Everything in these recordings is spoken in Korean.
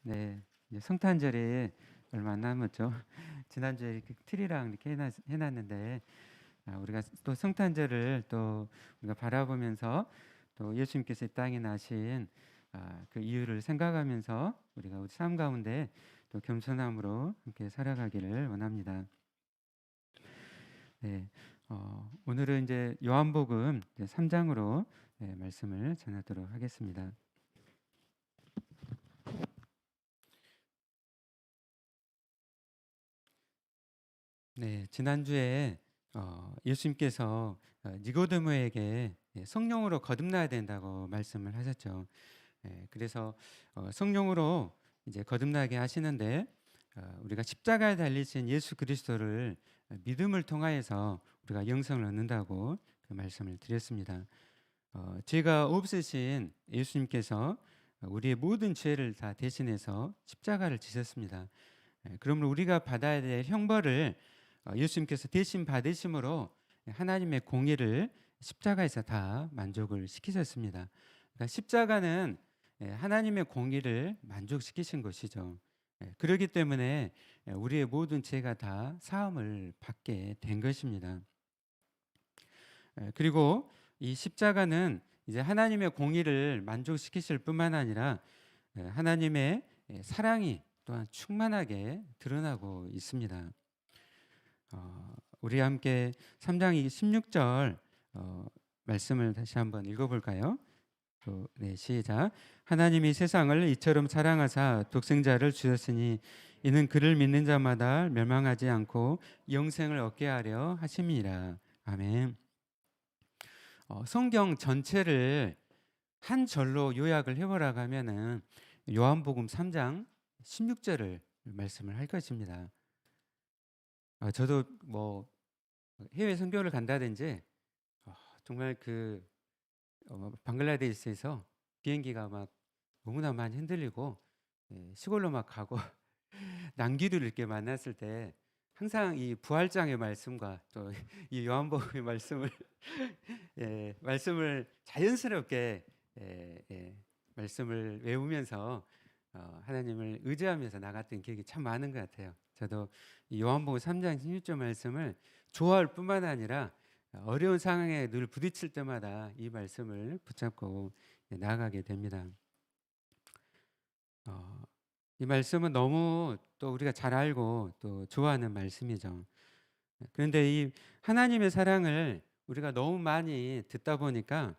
네, 이제 성탄절이 얼마 안 남았죠. 지난주에 이렇게 트리랑 이렇게 해놨는데 우리가 또 성탄절을 또 우리가 바라보면서 또 예수님께서 이 땅에 나신 그 이유를 생각하면서 우리가 우리 삶 가운데 또 겸손함으로 함께 살아가기를 원합니다. 네, 오늘은 이제 요한복음 3장으로 말씀을 전하도록 하겠습니다. 네, 지난주에 예수님께서 니고데모에게 성령으로 거듭나야 된다고 말씀을 하셨죠. 그래서 성령으로 이제 거듭나게 하시는데 우리가 십자가에 달리신 예수 그리스도를 믿음을 통하여서 우리가 영생을 얻는다고 그 말씀을 드렸습니다. 죄가 없으신 예수님께서 우리의 모든 죄를 다 대신해서 십자가를 지셨습니다. 그러므로 우리가 받아야 될 형벌을 예수님께서 대신 받으심으로 하나님의 공의를 십자가에서 다 만족을 시키셨습니다. 그러니까 십자가는 하나님의 공의를 만족시키신 것이죠. 그렇기 때문에 우리의 모든 죄가 다 사함을 받게 된 것입니다. 그리고 이 십자가는 이제 하나님의 공의를 만족시키실 뿐만 아니라 하나님의 사랑이 또한 충만하게 드러나고 있습니다. 우리 함께 3장 16절 말씀을 다시 한번 읽어볼까요? 네, 시작. 하나님이 세상을 이처럼 사랑하사 독생자를 주셨으니 이는 그를 믿는 자마다 멸망하지 않고 영생을 얻게 하려 하심이라. 아멘. 성경 전체를 한 절로 요약을 해보라고 하면은 요한복음 3장 16절을 말씀을 할 것입니다. 저도 뭐 해외 선교를 간다든지 정말 그 방글라데시에서 비행기가 막 너무나 많이 흔들리고 시골로 막 가고 난기를 이렇게 만났을 때 항상 이 부활장의 말씀과 또 이 요한복음의 말씀을 말씀을 자연스럽게 말씀을 외우면서 하나님을 의지하면서 나갔던 기억이 참 많은 것 같아요. 저도 이 요한복음 3장 16절 말씀을 좋아할 뿐만 아니라 어려운 상황에 늘 부딪힐 때마다 이 말씀을 붙잡고 나아가게 됩니다. 이 말씀은 너무 또 우리가 잘 알고 또 좋아하는 말씀이죠. 그런데 이 하나님의 사랑을 우리가 너무 많이 듣다 보니까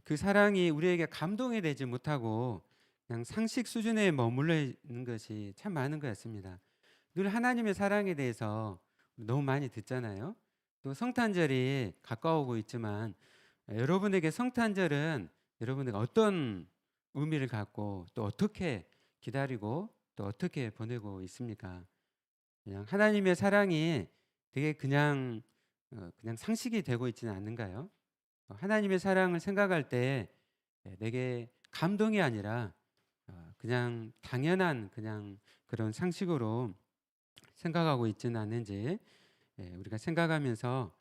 그 사랑이 우리에게 감동이 되지 못하고 그냥 상식 수준에 머물러 있는 것이 참 많은 것 같습니다. 늘 하나님의 사랑에 대해서 너무 많이 듣잖아요. 또 성탄절이 가까우고 있지만 여러분에게 성탄절은 여러분에게 어떤 의미를 갖고 또 어떻게 기다리고 또 어떻게 보내고 있습니까? 그냥 하나님의 사랑이 되게 그냥 상식이 되고 있지는 않는가요? 하나님의 사랑을 생각할 때 내게 감동이 아니라 그냥 당연한 그냥 그런 상식으로 생각하고 있지는 않는지 우리가 생각하면서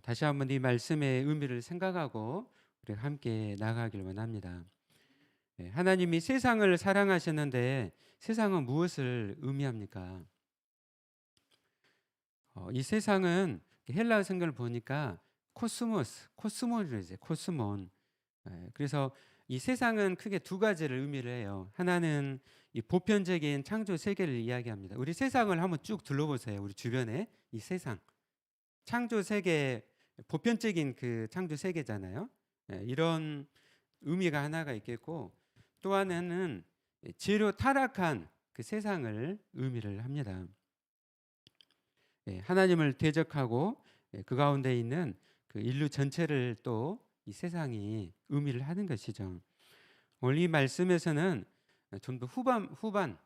다시 한번 이 말씀의 의미를 생각하고 우리가 함께 나아가길 원합니다. 하나님이 세상을 사랑하셨는데 세상은 무엇을 의미합니까? 이 세상은 헬라어 성경을 보니까 코스몬이라고 이제 코스몬. 그래서 이 세상은 크게 두 가지를 의미를 해요. 하나는 이 보편적인 창조 세계를 이야기합니다. 우리 세상을 한번 쭉 둘러보세요. 우리 주변에 이 세상 창조 세계 보편적인 그 창조 세계잖아요. 이런 의미가 하나가 있겠고 또 하나는 죄로 타락한 그 세상을 의미를 합니다. 하나님을 대적하고 그 가운데 있는 그 인류 전체를 또 이 세상이 의미를 하는 것이죠. 오늘 이 말씀에서는 좀 더 후반을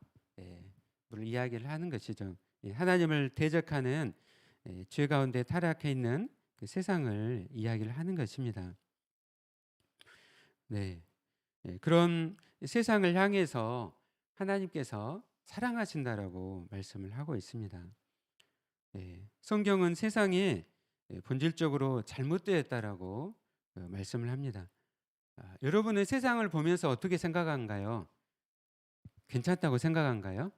이야기를 하는 것이죠. 하나님을 대적하는 죄 가운데 타락해 있는 그 세상을 이야기를 하는 것입니다. 네, 그런 세상을 향해서 하나님께서 사랑하신다라고 말씀을 하고 있습니다. 성경은 세상이 본질적으로 잘못되었다라고 말씀을 합니다. 여러분은 세상을 보면서 어떻게 생각한가요? 괜찮다고 생각한가요?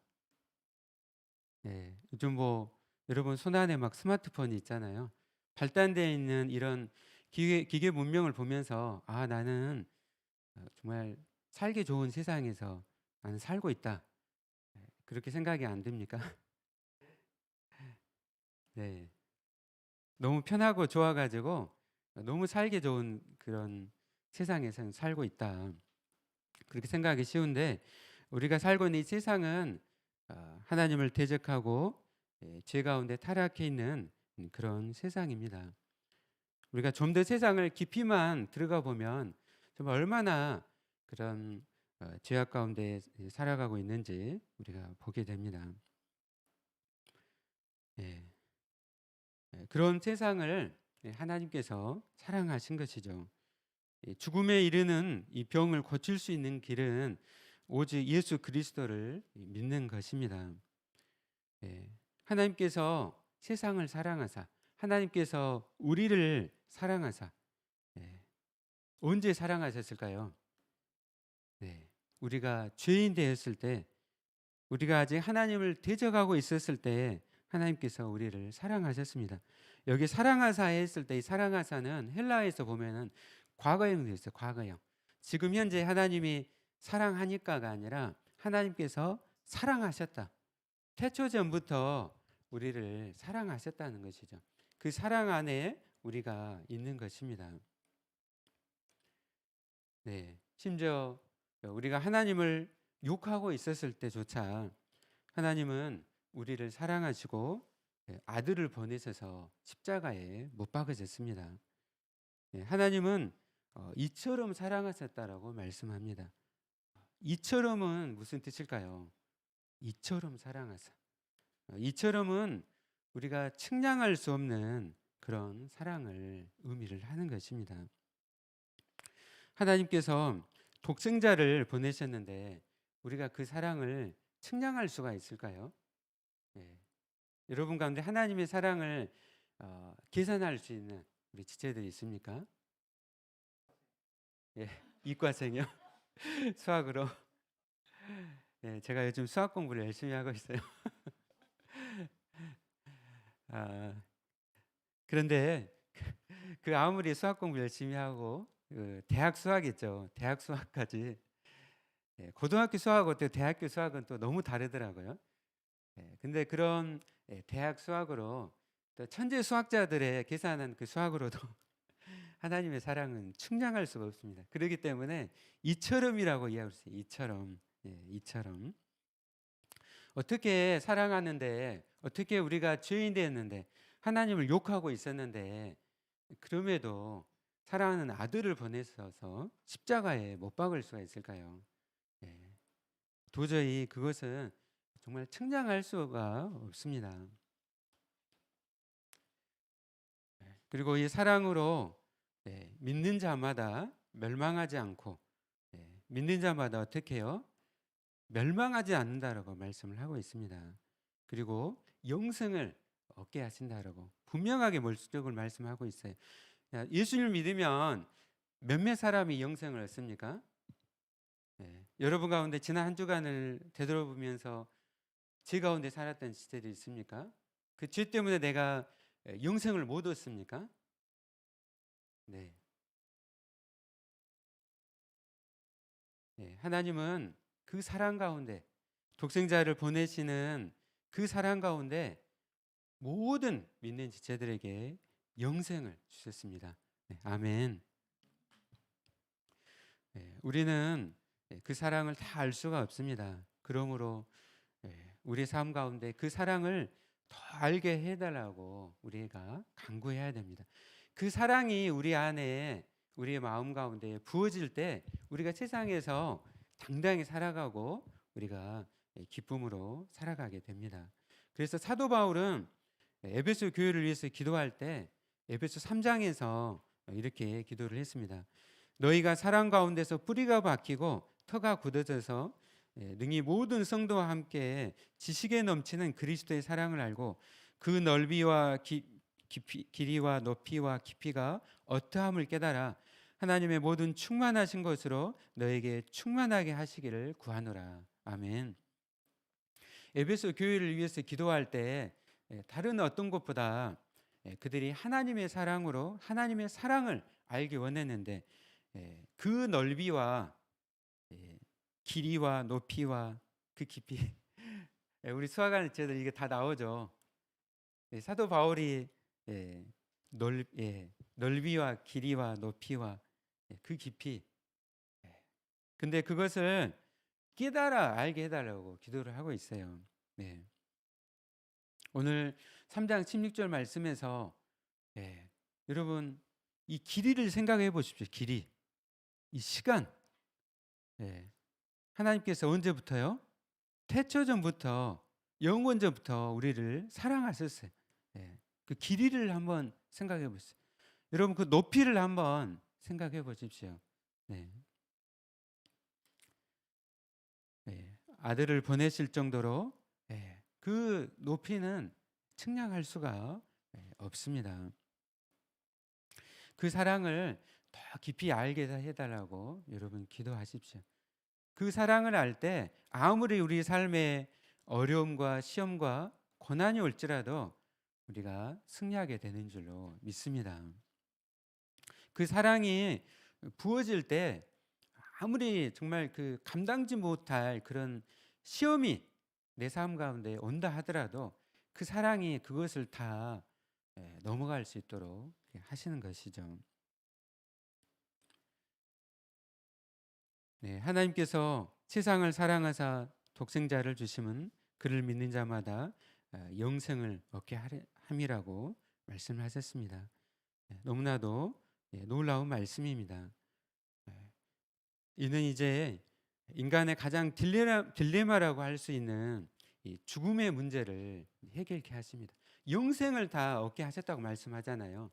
예. 요즘 뭐 여러분 손안에 막 스마트폰이 있잖아요. 발달되어 있는 이런 기계 문명을 보면서 '아 나는 정말 살기 좋은 세상에서 나는 살고 있다.' 그렇게 생각이 안 듭니까? 네. 너무 편하고 좋아 가지고 너무 살기 좋은 그런 세상에서 살고 있다. 그렇게 생각하기 쉬운데 우리가 살고 있는 이 세상은 하나님을 대적하고 죄 가운데 타락해 있는 그런 세상입니다. 우리가 좀 더 세상을 깊이만 들어가 보면 정말 얼마나 그런 죄악 가운데 살아가고 있는지 우리가 보게 됩니다. 예. 그런 세상을 하나님께서 사랑하신 것이죠. 죽음에 이르는 이 병을 고칠 수 있는 길은 오직 예수 그리스도를 믿는 것입니다. 예. 하나님께서 세상을 사랑하사 하나님께서 우리를 사랑하사 예. 언제 사랑하셨을까요? 네. 우리가 죄인 되었을 때 우리가 아직 하나님을 대적하고 있었을 때 하나님께서 우리를 사랑하셨습니다. 여기 사랑하사 했을 때 이 사랑하사는 헬라어에서 보면은 과거형도 있어요. 과거형. 지금 현재 하나님이 사랑하니까가 아니라 하나님께서 사랑하셨다. 태초 전부터 우리를 사랑하셨다는 것이죠. 그 사랑 안에 우리가 있는 것입니다. 네. 심지어 우리가 하나님을 욕하고 있었을 때조차 하나님은 우리를 사랑하시고 아들을 보내셔서 십자가에 못 박으셨습니다. 하나님은 이처럼 사랑하셨다라고 말씀합니다. 이처럼은 무슨 뜻일까요? 이처럼 사랑하사. 이처럼은 우리가 측량할 수 없는 그런 사랑을 의미를 하는 것입니다. 하나님께서 독생자를 보내셨는데 우리가 그 사랑을 측량할 수가 있을까요? 예. 여러분 가운데 하나님의 사랑을 계산할 수 있는 우리 지체들이 있습니까? 예, 이과생이요. 수학으로. 예, 제가 요즘 수학 공부를 열심히 하고 있어요. 아, 그런데 그 아무리 수학 공부 열심히 하고 그 대학 수학 있죠. 대학 수학까지 고등학교 수학하고 또 대학교 수학은 또 너무 다르더라고요. 근데 그런 대학 수학으로 또 천재 수학자들의 계산한 그 수학으로도 하나님의 사랑은 측량할 수가 없습니다. 그렇기 때문에 이처럼이라고 이야기할 수 있어요. 이처럼. 이처럼. 어떻게 사랑하는데 어떻게 우리가 죄인 되었는데 하나님을 욕하고 있었는데 그럼에도 사랑하는 아들을 보내셔서 십자가에 못 박을 수가 있을까요? 예. 도저히 그것은 정말 측량할 수가 없습니다. 그리고 이 사랑으로 믿는 자마다 멸망하지 않고 믿는 자마다 어떻게 해요? 멸망하지 않는다라고 말씀을 하고 있습니다. 그리고 영생을 얻게 하신다라고 분명하게 몰수적으로 말씀하고 있어요. 예수님을 믿으면 몇몇 사람이 영생을 얻습니까? 여러분 가운데 지난 한 주간을 되돌아보면서 죄 가운데 살았던 시절이 있습니까? 그 죄 때문에 내가 영생을 못 얻습니까? 네. 하나님은 그 사랑 가운데 독생자를 보내시는 그 사랑 가운데 모든 믿는 지체들에게 영생을 주셨습니다. 아멘. 우리는 그 사랑을 다 알 수가 없습니다. 그러므로 우리 삶 가운데 그 사랑을 더 알게 해달라고 우리가 간구해야 됩니다. 그 사랑이 우리 안에 우리의 마음 가운데 부어질 때 우리가 세상에서 당당히 살아가고 우리가 기쁨으로 살아가게 됩니다. 그래서 사도 바울은 에베소 교회를 위해서 기도할 때 에베소 3장에서 이렇게 기도를 했습니다. 너희가 사랑 가운데서 뿌리가 박히고 터가 굳어져서 능히 모든 성도와 함께 지식에 넘치는 그리스도의 사랑을 알고 그 넓이와 길이와 높이와 깊이가 어떠함을 깨달아 하나님의 모든 충만하신 것으로 너에게 충만하게 하시기를 구하노라. 아멘. 에베소 교회를 위해서 기도할 때 다른 어떤 것보다 그들이 하나님의 사랑으로 하나님의 사랑을 알기 원했는데 그 넓이와 길이와 높이와 그 깊이 우리 수학하는 제들 이게 다 나오죠. 사도 바울이 넓이와 길이와 높이와 그 깊이 근데 그것을 깨달아 알게 해달라고 기도를 하고 있어요. 네. 오늘 3장 16절 말씀에서 여러분 이 길이를 생각해 보십시오. 길이 이 시간 하나님께서 언제부터요? 태초전부터 영원전부터 우리를 사랑하셨어요. 그 길이를 한번 생각해 보세요. 여러분 그 높이를 한번 생각해 보십시오. 아들을 보내실 정도로 그 높이는 측량할 수가 없습니다. 그 사랑을 더 깊이 알게 해달라고 여러분 기도하십시오. 그 사랑을 알 때 아무리 우리 삶에 어려움과 시험과 고난이 올지라도 우리가 승리하게 되는 줄로 믿습니다. 그 사랑이 부어질 때 아무리 정말 그 감당지 못할 그런 시험이 내 삶 가운데 온다 하더라도 그 사랑이 그것을 다 넘어갈 수 있도록 하시는 것이죠. 하나님께서 세상을 사랑하사 독생자를 주심은 그를 믿는 자마다 영생을 얻게 함이라고 말씀하셨습니다. 너무나도 놀라운 말씀입니다. 이는 이제 인간의 가장 딜레마라고 할 수 있는 이 죽음의 문제를 해결케 하십니다. 영생을 다 얻게 하셨다고 말씀하잖아요.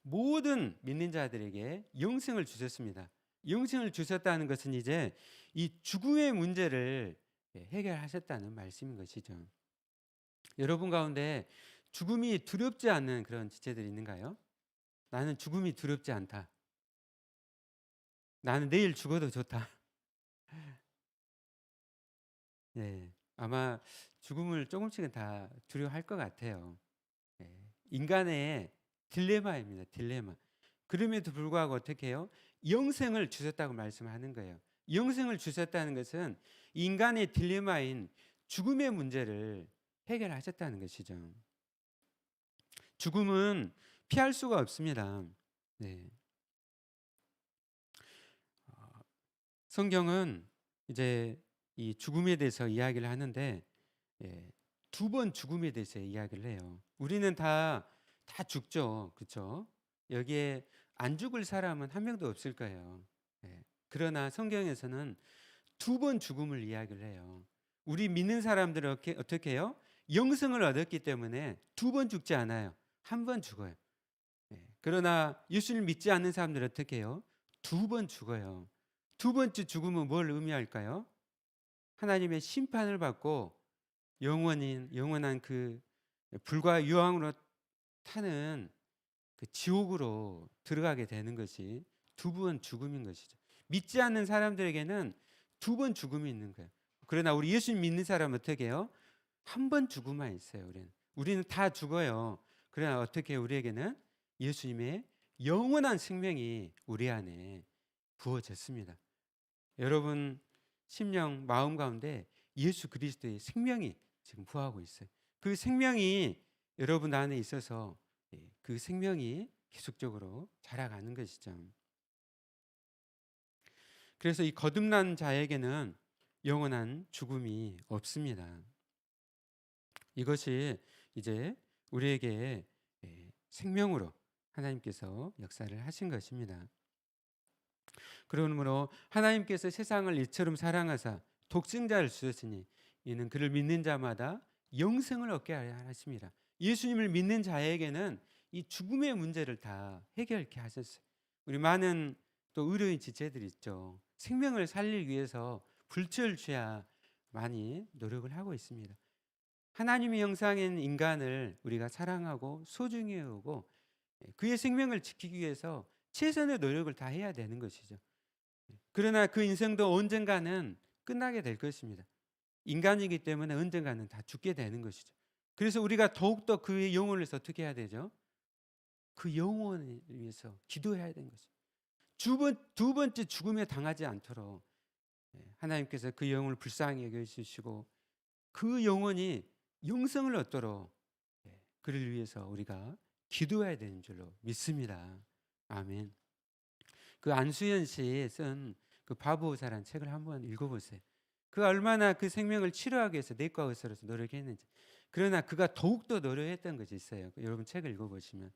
모든 믿는 자들에게 영생을 주셨습니다. 영생을 주셨다는 것은 이제 이 죽음의 문제를 해결하셨다는 말씀인 것이죠. 여러분 가운데 죽음이 두렵지 않는 그런 지체들이 있는가요? 나는 죽음이 두렵지 않다. 나는 내일 죽어도 좋다. 아마 죽음을 조금씩은 다 두려워할 것 같아요. 인간의 딜레마입니다. 딜레마. 그럼에도 불구하고 어떻게 해요? 영생을 주셨다고 말씀하는 거예요. 영생을 주셨다는 것은 인간의 딜레마인 죽음의 문제를 해결하셨다는 것이죠. 죽음은 피할 수가 없습니다. 성경은 이제 이 죽음에 대해서 이야기를 하는데 두 번 죽음에 대해서 이야기를 해요. 우리는 다 죽죠, 그렇죠? 여기에 안 죽을 사람은 한 명도 없을 거예요. 그러나 성경에서는 두 번 죽음을 이야기를 해요. 우리 믿는 사람들은 어떻게 해요? 영생을 얻었기 때문에 두 번 죽지 않아요. 한 번 죽어요. 그러나 예수를 믿지 않는 사람들은 어떻게 해요? 두 번 죽어요. 두 번째 죽음은 뭘 의미할까요? 하나님의 심판을 받고 영원한 그 불과 유황으로 타는 그 지옥으로 들어가게 되는 것이 두 번 죽음인 것이죠. 믿지 않는 사람들에게는 두 번 죽음이 있는 거예요. 그러나 우리 예수 믿는 사람은 어떻게 해요? 한 번 죽음만 있어요. 우리는 다 죽어요. 그러나 어떻게 해요? 우리에게는 예수님의 영원한 생명이 우리 안에 부어졌습니다. 여러분 심령 마음 가운데 예수 그리스도의 생명이 지금 부어하고 있어요. 그 생명이 여러분 안에 있어서 그 생명이 계속적으로 자라가는 것이죠. 그래서 이 거듭난 자에게는 영원한 죽음이 없습니다. 이것이 이제 우리에게 생명으로 하나님께서 역사를 하신 것입니다. 그러므로 하나님께서 세상을 이처럼 사랑하사 독생자를 주셨으니 이는 그를 믿는 자마다 영생을 얻게 하십니다. 예수님을 믿는 자에게는 이 죽음의 문제를 다 해결케 하셨어요. 우리 많은 또 의료인 지체들 있죠. 생명을 살리기 위해서 불철주야 많이 노력을 하고 있습니다. 하나님의 형상인 인간을 우리가 사랑하고 소중히 여기고 그의 생명을 지키기 위해서 최선의 노력을 다 해야 되는 것이죠. 그러나 그 인생도 언젠가는 끝나게 될 것입니다. 인간이기 때문에 언젠가는 다 죽게 되는 것이죠. 그래서 우리가 더욱더 그의 영혼을 위해서 어떻게 해야 되죠? 그 영혼을 위해서 기도해야 되는 것이죠. 두 번째 죽음에 당하지 않도록 하나님께서 그 영혼을 불쌍히 여겨주시고 그 영혼이 영생을 얻도록 그를 위해서 우리가 기도해야 되는 줄로 믿습니다. 아멘. 그 안수연 씨 쓴 그 바보사라는 책을 한번 읽어보세요. 그가 얼마나 그 생명을 치료하기 위해서 내과 의사로서 노력했는지. 그러나 그가 더욱더 노력했던 것이 있어요. 여러분 책을 읽어보시면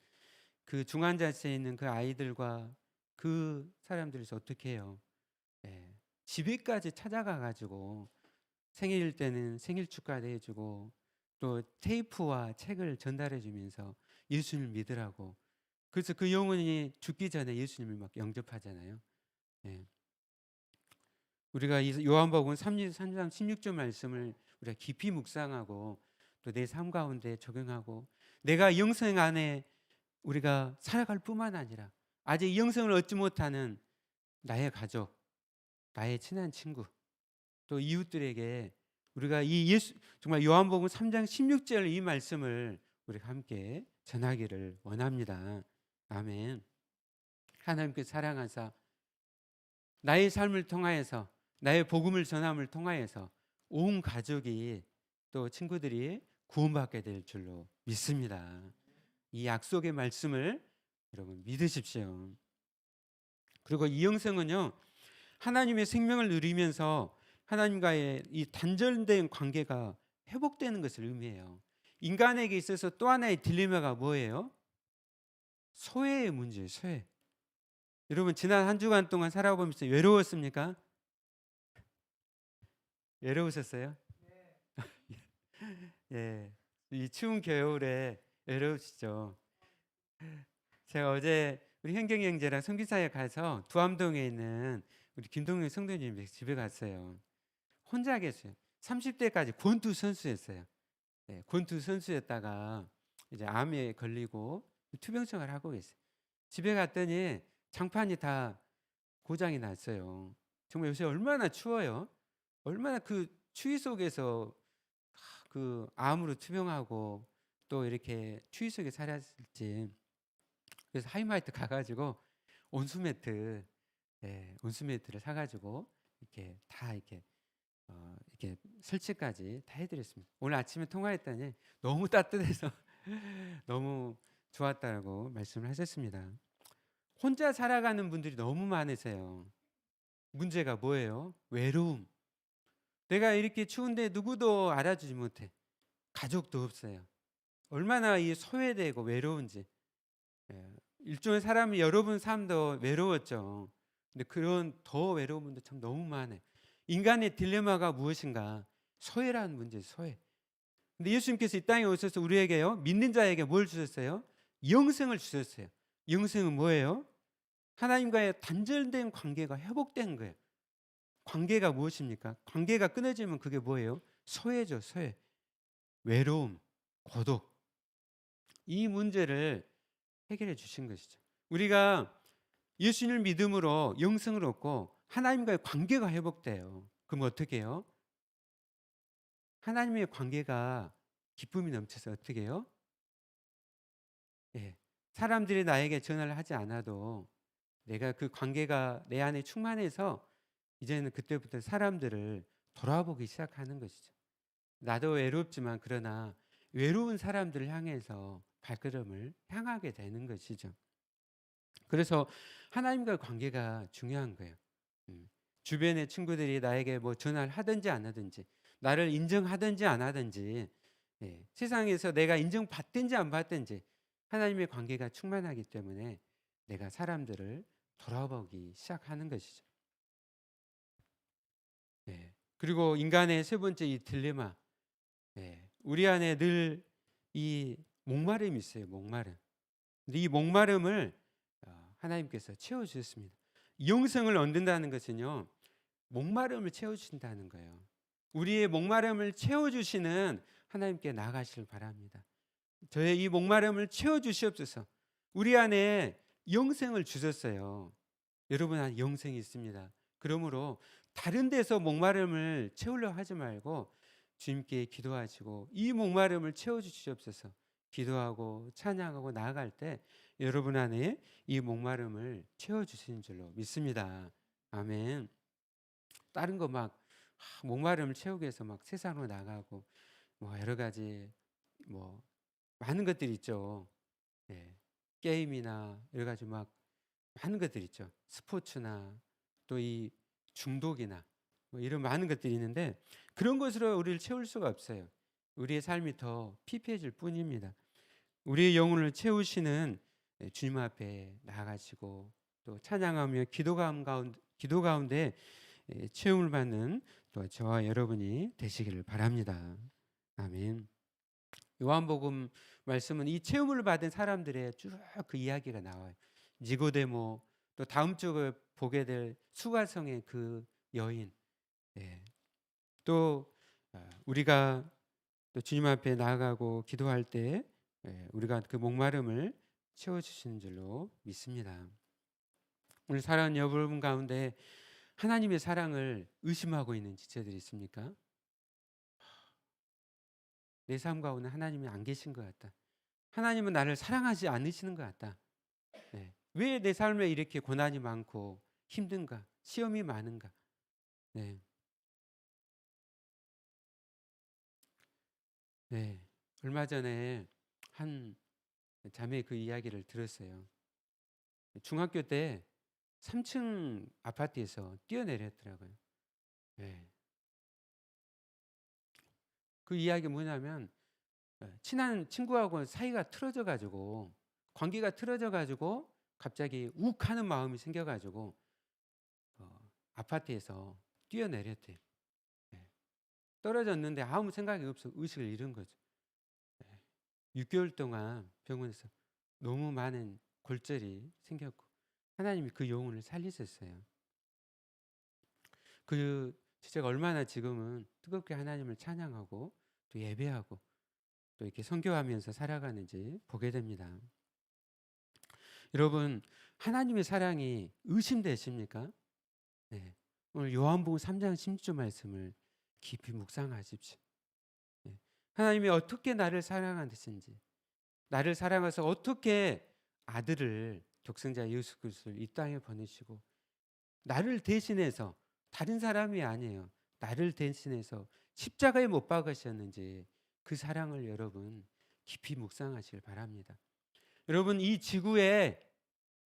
그 중환자실에 있는 그 아이들과 그 사람들에서 어떻게 해요? 집에까지 찾아가 가지고 생일일 때는 생일 축하도 해주고 또 테이프와 책을 전달해 주면서 예수님을 믿으라고. 그래서 그 영혼이 죽기 전에 예수님을 막 영접하잖아요. 우리가 이 요한복음 3장 16절 말씀을 우리가 깊이 묵상하고 또 내 삶 가운데 적용하고 내가 영생 안에 우리가 살아갈 뿐만 아니라 아직 영생을 얻지 못하는 나의 가족, 나의 친한 친구, 또 이웃들에게 우리가 이 예수 정말 요한복음 3장 16절 이 말씀을 우리가 함께 전하기를 원합니다. 아멘. 하나님께 사랑하사 나의 삶을 통하여서 나의 복음을 전함을 통하여서 온 가족이 또 친구들이 구원받게 될 줄로 믿습니다. 이 약속의 말씀을 여러분 믿으십시오. 그리고 이 영생은요, 하나님의 생명을 누리면서 하나님과의 이 단절된 관계가 회복되는 것을 의미해요. 인간에게 있어서 또 하나의 딜레마가 뭐예요? 소외의 문제예요. 소외. 여러분 지난 한 주간 동안 살아보면서 외로웠습니까? 외로우셨어요? 예, 이 추운 겨울에 외로우시죠. 제가 어제 우리 현경이 형제랑 성기사에 가서 두암동에 있는 우리 김동영 성도님 집에 갔어요. 혼자 계세요. 30대까지 권투 선수였어요. 권투 선수였다가 이제 암에 걸리고 투병생활을 하고 계세요. 집에 갔더니 장판이 다 고장이 났어요. 정말 요새 얼마나 추워요. 얼마나 그 추위 속에서 그 암으로 투병하고 또 이렇게 추위 속에 살았을지. 그래서 하이마이트 가가지고 온수매트, 온수매트를 사가지고 이렇게 다 이렇게 이렇게 설치까지 다 해드렸습니다. 오늘 아침에 통화했더니 너무 따뜻해서 너무 좋았다고 말씀을 하셨습니다. 혼자 살아가는 분들이 너무 많으세요. 문제가 뭐예요? 외로움. 내가 이렇게 추운데 누구도 알아주지 못해. 가족도 없어요. 얼마나 이 소외되고 외로운지. 일종의 사람이 여러분 삶도 외로웠죠. 근데 그런 더 외로운 분들 참 너무 많아요. 인간의 딜레마가 무엇인가? 소외라는 문제, 소외. 근데 예수님께서 이 땅에 오셔서 우리에게요, 믿는 자에게 뭘 주셨어요? 영생을 주셨어요. 영생은 뭐예요? 하나님과의 단절된 관계가 회복된 거예요. 관계가 무엇입니까? 관계가 끊어지면 그게 뭐예요? 소외죠, 소외. 외로움, 고독. 이 문제를 해결해 주신 것이죠. 우리가 예수님을 믿음으로 영생을 얻고 하나님과의 관계가 회복돼요. 그럼 어떻게 해요? 하나님의 관계가 기쁨이 넘쳐서 어떻게 해요? 사람들이 나에게 전화를 하지 않아도 내가 그 관계가 내 안에 충만해서 이제는 그때부터 사람들을 돌아보기 시작하는 것이죠. 나도 외롭지만 그러나 외로운 사람들을 향해서 발걸음을 향하게 되는 것이죠. 그래서 하나님과의 관계가 중요한 거예요. 주변의 친구들이 나에게 뭐 전화를 하든지 안 하든지 나를 인정하든지 안 하든지 세상에서 내가 인정받든지 안 받든지 하나님의 관계가 충만하기 때문에 내가 사람들을 돌아보기 시작하는 것이죠. 그리고 인간의 세 번째 이 딜레마. 우리 안에 늘 이 목마름이 있어요. 목마름. 근데 이 목마름을 하나님께서 채워주셨습니다. 영생을 얻는다는 것은요, 목마름을 채워주신다는 거예요. 우리의 목마름을 채워주시는 하나님께 나아가시길 바랍니다. 저의 이 목마름을 채워주시옵소서. 우리 안에 영생을 주셨어요. 여러분 안에 영생이 있습니다. 그러므로 다른 데서 목마름을 채우려 하지 말고 주님께 기도하시고 이 목마름을 채워 주시옵소서. 기도하고 찬양하고 나아갈 때 여러분 안에 이 목마름을 채워 주시는 줄로 믿습니다. 아멘. 다른 거 막 목마름을 채우기 위해서 막 세상으로 나가고 뭐 여러 가지 뭐 많은 것들이 있죠. 예. 게임이나 여러 가지 막 많은 것들이 있죠. 스포츠나 또 이 중독이나 뭐 이런 많은 것들이 있는데 그런 것으로 우리를 채울 수가 없어요. 우리의 삶이 더 피폐해질 뿐입니다. 우리의 영혼을 채우시는 주님 앞에 나아가시고 또 찬양하며 기도 가운데 채움을 받는 또 저와 여러분이 되시기를 바랍니다. 아멘. 요한복음 말씀은 이 체험을 받은 사람들의 쭉 그 이야기가 나와요. 니고데모, 또 다음 주에 보게 될 수가성의 그 여인, 예. 또 우리가 또 주님 앞에 나아가고 기도할 때 우리가 그 목마름을 채워주시는 줄로 믿습니다. 오늘 사랑하는 여러분 가운데 하나님의 사랑을 의심하고 있는 지체들이 있습니까? 내 삶 가운데 하나님이 안 계신 것 같다. 하나님은 나를 사랑하지 않으시는 것 같다. 네. 왜 내 삶에 이렇게 고난이 많고 힘든가? 시험이 많은가? 네. 네. 얼마 전에 한 자매 그 이야기를 들었어요. 중학교 때 3층 아파트에서 뛰어내렸더라고요. 네. 그 이야기 뭐냐면 친한 친구하고 사이가 틀어져 가지고 관계가 틀어져 가지고 갑자기 욱하는 마음이 생겨 가지고 아파트에서 뛰어내렸대요. 예. 떨어졌는데 아무 생각이 없어 의식을 잃은 거죠. 예. 6개월 동안 병원에서 너무 많은 골절이 생겼고 하나님이 그 영혼을 살리셨어요. 그 제가 얼마나 지금은 뜨겁게 하나님을 찬양하고 또 예배하고 또 이렇게 선교하면서 살아가는지 보게 됩니다. 여러분 하나님의 사랑이 의심되십니까? 네. 오늘 요한복음 3장 16절 말씀을 깊이 묵상하십시오. 네. 하나님이 어떻게 나를 사랑하시는지, 나를 사랑해서 어떻게 아들을 독생자 예수 그리스도를 이 땅에 보내시고 나를 대신해서 다른 사람이 아니에요. 나를 대신해서 십자가에 못 박으셨는지 그 사랑을 여러분 깊이 묵상하시길 바랍니다. 여러분 이 지구에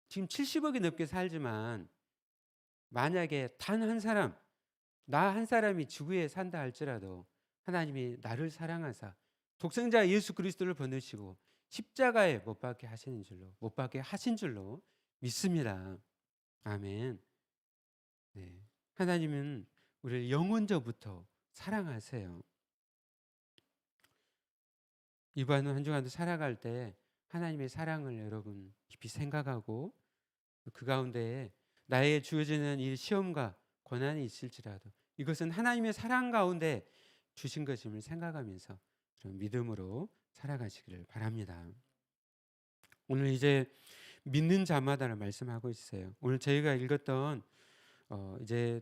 지금 70억이 넘게 살지만 만약에 단 한 사람, 나 한 사람이 지구에 산다 할지라도 하나님이 나를 사랑하사 독생자 예수 그리스도를 보내시고 십자가에 못 박게 하신 줄로 믿습니다. 아멘. 네. 하나님은 우리를 영원전부터 사랑하세요. 이번 한 주간도 살아갈 때 하나님의 사랑을 여러분 깊이 생각하고 그 가운데 나에게 주어지는 이 시험과 고난이 있을지라도 이것은 하나님의 사랑 가운데 주신 것임을 생각하면서 그런 믿음으로 살아가시기를 바랍니다. 오늘 이제 믿는 자마다를 말씀하고 있어요. 오늘 저희가 읽었던 이제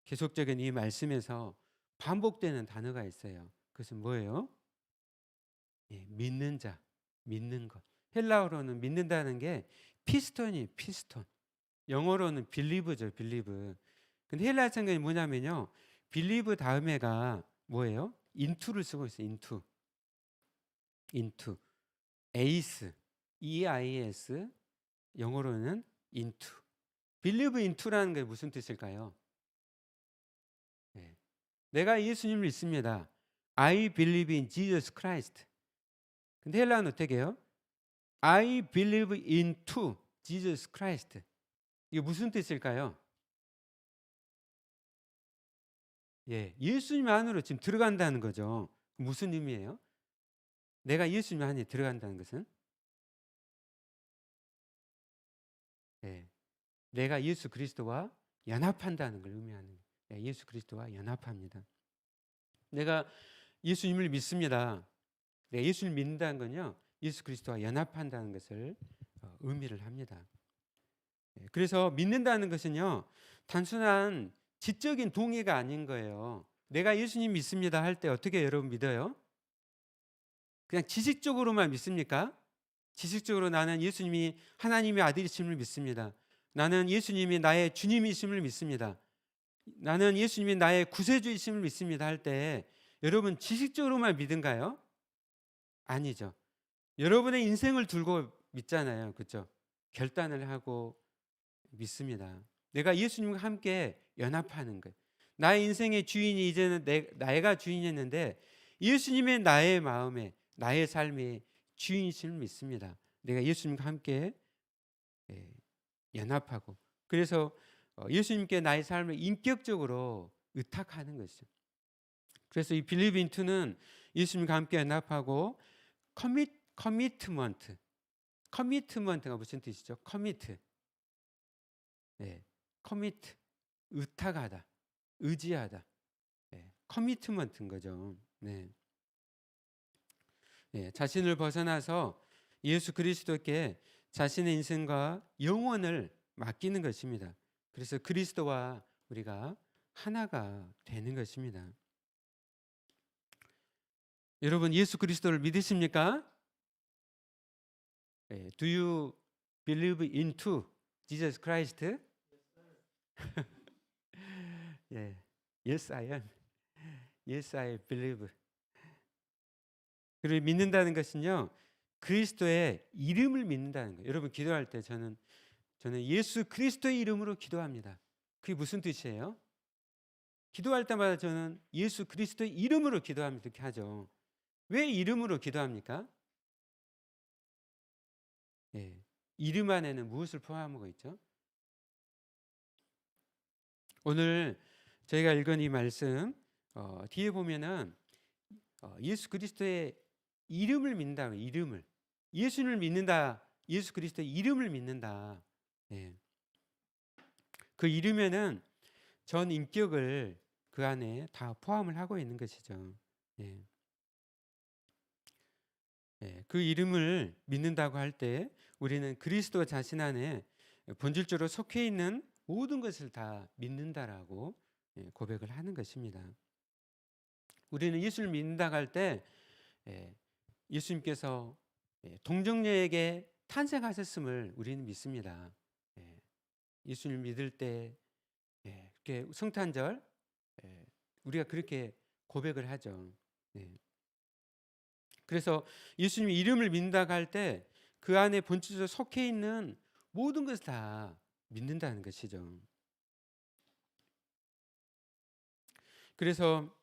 계속적인 이 말씀에서 반복되는 단어가 있어요. 그것은 뭐예요? 믿는 자, 믿는 것. 헬라어로는 믿는다는 게 피스톤. 영어로는 빌리브죠, 빌리브. 근데 헬라어 성경이 뭐냐면요. 빌리브 다음에가 뭐예요? 인투를 쓰고 있어요. 인투. 에이스. EIS. 영어로는 인투. 빌리브 인투라는 게 무슨 뜻일까요? 네. 내가 예수님을 믿습니다. I believe in Jesus Christ. 근데 헬라어는 어떻게 해요? I believe into Jesus Christ. 이게 무슨 뜻일까요? 예수님 안으로 지금 들어간다는 거죠. 무슨 의미예요? 내가 예수님 안에 들어간다는 것은 내가 예수 그리스도와 연합한다는 걸 의미하는 거예요. 예수 그리스도와 연합합니다. 내가 예수님을 믿습니다. 내가 예수를 믿는다는 건요. 예수 그리스도와 연합한다는 것을 의미를 합니다. 그래서 믿는다는 것은요. 단순한 지적인 동의가 아닌 거예요. 내가 예수님 믿습니다 할 때 어떻게 여러분 믿어요? 그냥 지식적으로만 믿습니까? 지식적으로 나는 예수님이 하나님의 아들이심을 믿습니다. 나는 예수님이 나의 주님이심을 믿습니다. 나는 예수님이 나의 구세주이심을 믿습니다 할 때 여러분 지식적으로만 믿은가요? 아니죠. 여러분의 인생을 두고 믿잖아요. 그렇죠? 결단을 하고 믿습니다. 내가 예수님과 함께 연합하는 거예요. 나의 인생의 주인이 이제는 내가 주인이었는데 예수님의 나의 마음에 나의 삶의 주인이심을 믿습니다. 내가 예수님과 함께 연합하고 그래서 예수님께 나의 삶을 인격적으로 의탁하는 것이죠. 그래서 이 빌리브 인투는 예수님과 함께 연합하고 커미트먼트가 무슨 뜻이죠? 커미트. 네. 커미트. 의탁하다. 의지하다. 네. 커미트먼트인 거죠. 네. 네. 자신을 벗어나서 예수 그리스도께 자신의 인생과 영혼을 맡기는 것입니다. 그래서 그리스도와 우리가 하나가 되는 것입니다. 여러분 예수 그리스도를 믿으십니까? Do you believe into Jesus Christ? 예. Yes, I am. Yes, I believe. 그를 믿는다는 것은요. 그리스도의 이름을 믿는다는 거예요. 여러분 기도할 때 저는 예수 그리스도의 이름으로 기도합니다. 그게 무슨 뜻이에요? 기도할 때마다 저는 예수 그리스도의 이름으로 기도합니다. 이렇게 하죠. 왜 이름으로 기도합니까? 예. 이름 안에는 무엇을 포함하고 있죠? 오늘 저희가 읽은 이 말씀 뒤에 보면은 예수 그리스도의 이름을 믿는다. 이름을 예수를 믿는다. 예수 그리스도의 이름을 믿는다. 예. 그 이름에는 전 인격을 그 안에 다 포함을 하고 있는 것이죠. 예. 예. 그 이름을 믿는다고 할 때 우리는 그리스도 자신 안에 본질적으로 속해 있는 모든 것을 다 믿는다라고 고백을 하는 것입니다. 우리는 예수를 믿는다고 할 때 예수님께서 동정녀에게 탄생하셨음을 우리는 믿습니다. 예수를 믿을 때 이렇게 성탄절 우리가 그렇게 고백을 하죠. 그래서 예수님 이름을 믿는다고 할 때 그 안에 본질적으로 속해 있는 모든 것을 다 믿는다는 것이죠. 그래서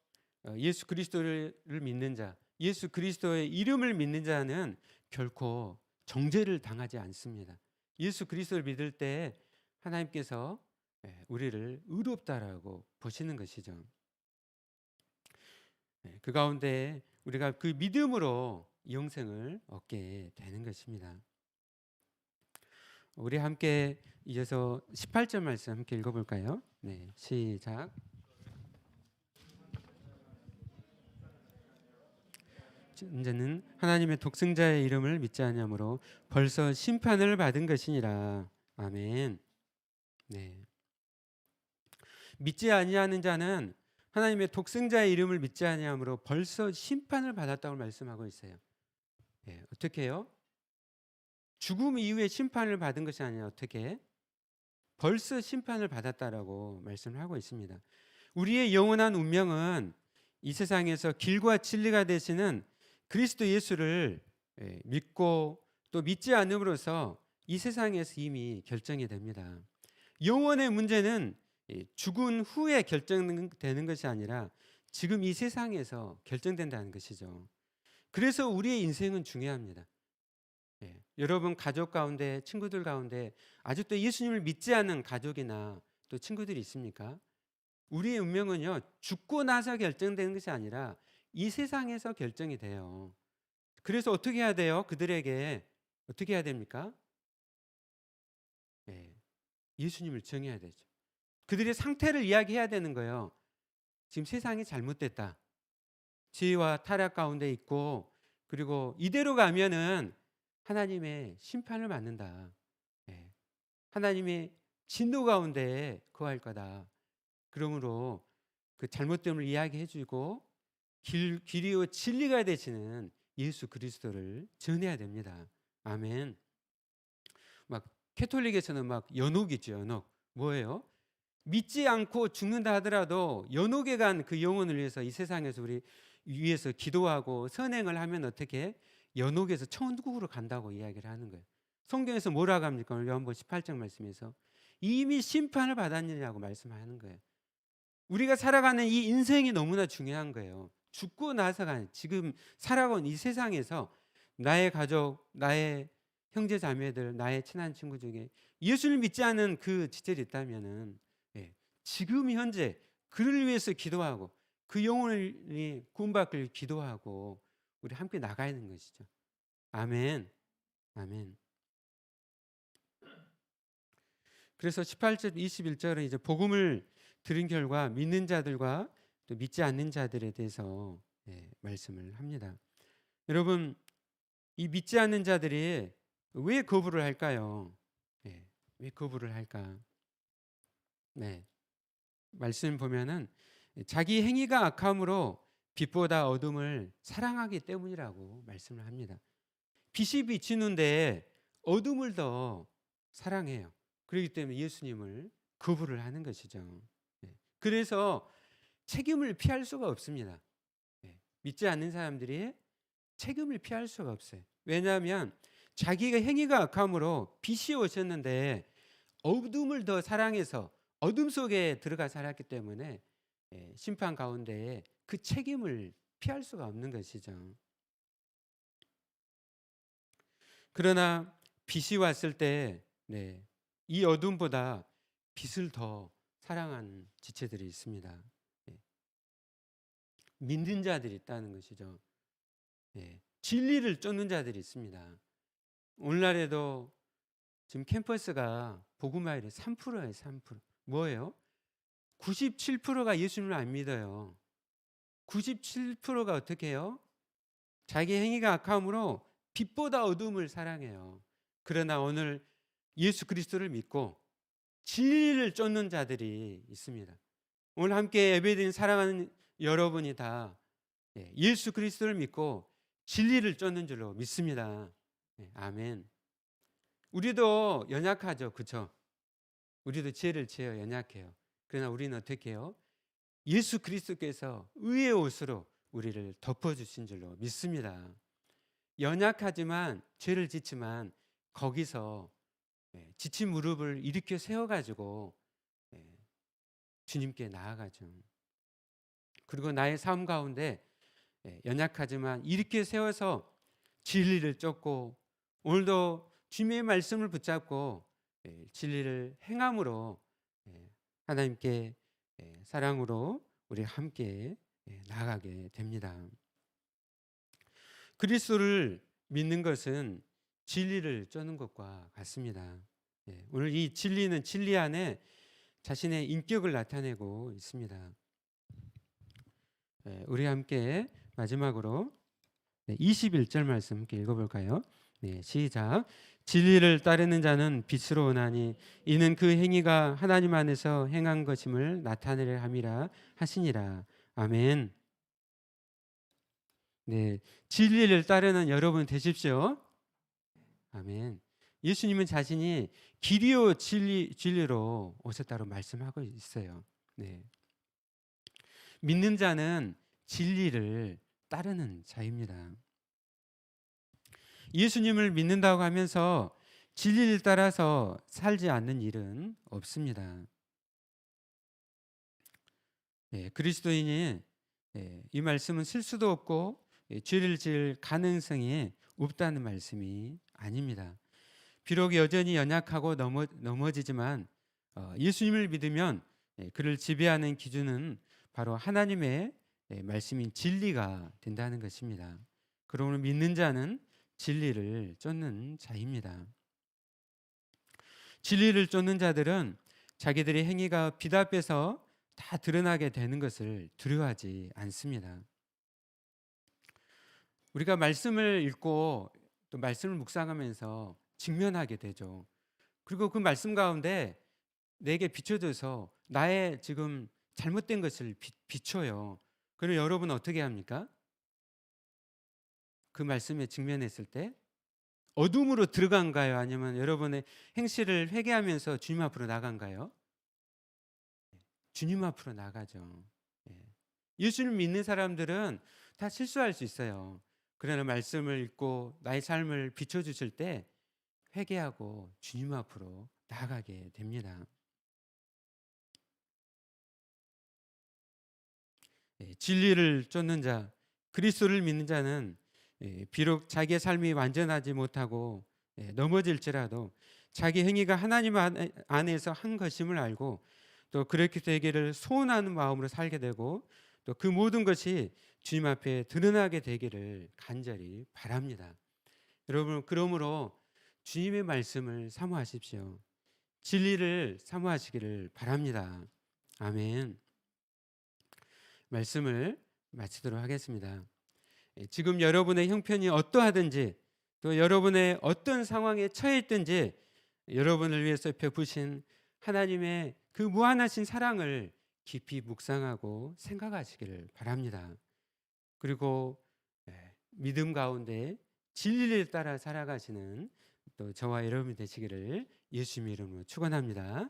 예수 그리스도를 믿는 자, 예수 그리스도의 이름을 믿는 자는 결코 정죄를 당하지 않습니다. 예수 그리스도를 믿을 때 하나님께서 우리를 의롭다라고 보시는 것이죠. 그 가운데 우리가 그 믿음으로 영생을 얻게 되는 것입니다. 우리 함께 이어서 18절 말씀 함께 읽어볼까요? 네, 시작. 이제는 하나님의 독생자의 이름을 믿지 아니하므로 벌써 심판을 받은 것이니라. 아멘. 네. 믿지 아니하는 자는 하나님의 독생자의 이름을 믿지 아니하므로 벌써 심판을 받았다고 말씀하고 있어요. 어떻게 해요? 죽음 이후에 심판을 받은 것이 아니라 어떻게? 벌써 심판을 받았다라고 말씀을 하고 있습니다. 우리의 영원한 운명은 이 세상에서 길과 진리가 되시는 그리스도 예수를 믿고 또 믿지 않음으로써 이 세상에서 이미 결정이 됩니다. 영원의 문제는 죽은 후에 결정되는 것이 아니라 지금 이 세상에서 결정된다는 것이죠. 그래서 우리의 인생은 중요합니다. 여러분 가족 가운데 친구들 가운데 아직도 예수님을 믿지 않는 가족이나 또 친구들이 있습니까? 우리의 운명은요 죽고 나서 결정되는 것이 아니라 이 세상에서 결정이 돼요. 그래서 어떻게 해야 돼요? 그들에게 어떻게 해야 됩니까? 예수님을 정해야 되죠. 그들의 상태를 이야기해야 되는 거예요. 지금 세상이 잘못됐다. 죄와 타락 가운데 있고 그리고 이대로 가면은 하나님의 심판을 받는다. 하나님의 진노 가운데 거할 거다. 그러므로 그 잘못됨을 이야기해 주고 길이요 진리가 되시는 예수 그리스도를 전해야 됩니다. 아멘. 막 캐톨릭에서는 막 연옥이죠, 연옥. 뭐예요? 믿지 않고 죽는다 하더라도 연옥에 간 그 영혼을 위해서 이 세상에서 우리 위해서 기도하고 선행을 하면 어떻게 연옥에서 천국으로 간다고 이야기를 하는 거예요. 성경에서 뭐라고 합니까? 오늘 요한복음 18장 말씀에서 이미 심판을 받았느냐고 말씀하는 거예요. 우리가 살아가는 이 인생이 너무나 중요한 거예요. 죽고 나서가 지금 살아온 이 세상에서 나의 가족, 나의 형제 자매들, 나의 친한 친구 중에 예수를 믿지 않은 그 지체들이 있다면은 지금 현재 그를 위해서 기도하고 그 영혼이 구원받길 기도하고 우리 함께 나가야 하는 것이죠. 아멘. 아멘. 그래서 18절 21절은 이제 복음을 들은 결과 믿는 자들과 또 믿지 않는 자들에 대해서 말씀을 합니다. 여러분, 이 믿지 않는 자들이 왜 거부를 할까요? 왜 거부를 할까? 네. 말씀 보면은 자기 행위가 악함으로 빛보다 어둠을 사랑하기 때문이라고 말씀을 합니다. 빛이 비치는데 어둠을 더 사랑해요. 그렇기 때문에 예수님을 거부를 하는 것이죠. 그래서 책임을 피할 수가 없습니다. 믿지 않는 사람들이 책임을 피할 수가 없어요. 왜냐하면 자기가 행위가 악함으로 빛이 오셨는데 어둠을 더 사랑해서 어둠 속에 들어가 살았기 때문에 심판 가운데 그 책임을 피할 수가 없는 것이죠. 그러나 빛이 왔을 때 이 어둠보다 빛을 더 사랑한 지체들이 있습니다. 믿는 자들이 있다는 것이죠. 진리를 쫓는 자들이 있습니다. 오늘날에도 지금 캠퍼스가 복음화율이 3%예요. 3%. 뭐예요? 97%가 예수님을 안 믿어요. 97%가 어떻게 해요? 자기 행위가 악함으로 빛보다 어둠을 사랑해요. 그러나 오늘 예수 그리스도를 믿고 진리를 쫓는 자들이 있습니다. 오늘 함께 예배드린 사랑하는 여러분이 다 예수 그리스도를 믿고 진리를 쫓는 줄로 믿습니다. 아멘. 우리도 연약하죠. 그렇죠? 우리도 죄를 지어 연약해요. 그러나 우리는 어떻게 해요? 예수 그리스도께서 의의 옷으로 우리를 덮어주신 줄로 믿습니다. 연약하지만 죄를 짓지만 거기서 지친 무릎을 일으켜 세워가지고 주님께 나아가죠. 그리고 나의 삶 가운데 연약하지만 일으켜 세워서 진리를 쫓고 오늘도 주님의 말씀을 붙잡고 진리를 행함으로 하나님께 사랑으로 우리 함께 나아가게 됩니다. 그리스도를 믿는 것은 진리를 쫓는 것과 같습니다. 오늘 이 진리는 진리 안에 자신의 인격을 나타내고 있습니다. 우리 함께 마지막으로 21절 말씀 함께 읽어볼까요? 시작. 진리를 따르는 자는 빛으로 오나니 이는 그 행위가 하나님 안에서 행한 것임을 나타내려 함이라 하시니라. 아멘. 진리를 따르는 여러분 되십시오. 아멘. 예수님은 자신이 길이요 진리로 오셨다고 말씀하고 있어요. 믿는 자는 진리를 따르는 자입니다. 예수님을 믿는다고 하면서 진리를 따라서 살지 않는 일은 없습니다. 그리스도인이 이 말씀은 쓸 수도 없고 죄를 지을 가능성이 없다는 말씀이 아닙니다. 비록 여전히 연약하고 넘어지지만 예수님을 믿으면 그를 지배하는 기준은 바로 하나님의 말씀인 진리가 된다는 것입니다. 그러므로 믿는 자는 진리를 쫓는 자입니다. 진리를 쫓는 자들은 자기들의 행위가 빛 앞에서 다 드러나게 되는 것을 두려워하지 않습니다. 우리가 말씀을 읽고 또 말씀을 묵상하면서 직면하게 되죠. 그리고 그 말씀 가운데 내게 비춰져서 나의 지금 잘못된 것을 비춰요. 그럼 여러분 어떻게 합니까? 그 말씀에 직면했을 때 어둠으로 들어간가요? 아니면 여러분의 행실을 회개하면서 주님 앞으로 나간가요? 주님 앞으로 나가죠. 예. 예수를 믿는 사람들은 다 실수할 수 있어요. 그러나 말씀을 읽고 나의 삶을 비춰주실 때 회개하고 주님 앞으로 나아가게 됩니다. 진리를 쫓는 자, 그리스도를 믿는 자는 비록 자기의 삶이 완전하지 못하고 넘어질지라도 자기 행위가 하나님 안에서 한 것임을 알고 또 그렇게 되기를 소원하는 마음으로 살게 되고 또 그 모든 것이 주님 앞에 드러나게 되기를 간절히 바랍니다. 여러분, 그러므로 주님의 말씀을 사모하십시오. 진리를 사모하시기를 바랍니다. 아멘. 말씀을 마치도록 하겠습니다. 지금 여러분의 형편이 어떠하든지 또 여러분의 어떤 상황에 처해 있든지 여러분을 위해서 베푸신 하나님의 그 무한하신 사랑을 깊이 묵상하고 생각하시기를 바랍니다. 그리고 믿음 가운데 진리를 따라 살아가시는 또 저와 여러분이 되시기를 예수님의 이름으로 축원합니다.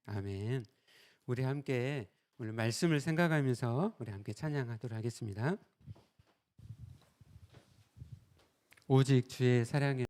아멘. 우리 함께 오늘 말씀을 생각하면서 우리 함께 찬양하도록 하겠습니다. 오직 주의 사랑에